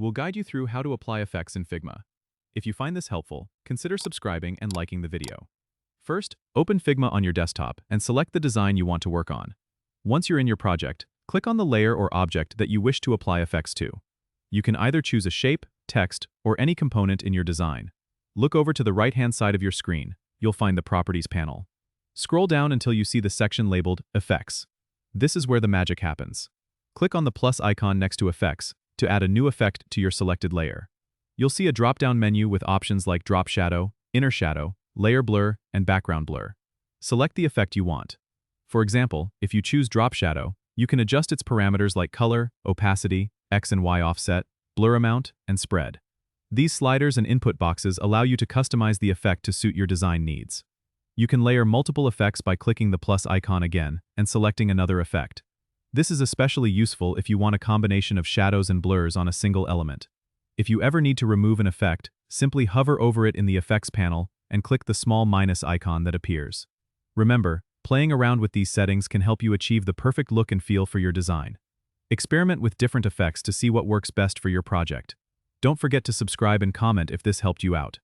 we'll guide you through how to apply effects in Figma. If you find this helpful, consider subscribing and liking the video. First, open Figma on your desktop and select the design you want to work on. Once you're in your project, click on the layer or object that you wish to apply effects to. You can either choose a shape, text, or any component in your design. Look over to the right-hand side of your screen. You'll find the Properties panel. Scroll down until you see the section labeled Effects. This is where the magic happens. Click on the plus icon next to Effects to add a new effect to your selected layer. You'll see a drop-down menu with options like Drop Shadow, Inner Shadow, Layer Blur, and Background Blur. Select the effect you want. For example, if you choose Drop Shadow, you can adjust its parameters like color, opacity, X and Y offset, blur amount, and spread. These sliders and input boxes allow you to customize the effect to suit your design needs. You can layer multiple effects by clicking the plus icon again and selecting another effect. This is especially useful if you want a combination of shadows and blurs on a single element. If you ever need to remove an effect, simply hover over it in the Effects panel and click the small minus icon that appears. Remember, playing around with these settings can help you achieve the perfect look and feel for your design. Experiment with different effects to see what works best for your project. Don't forget to subscribe and comment if this helped you out.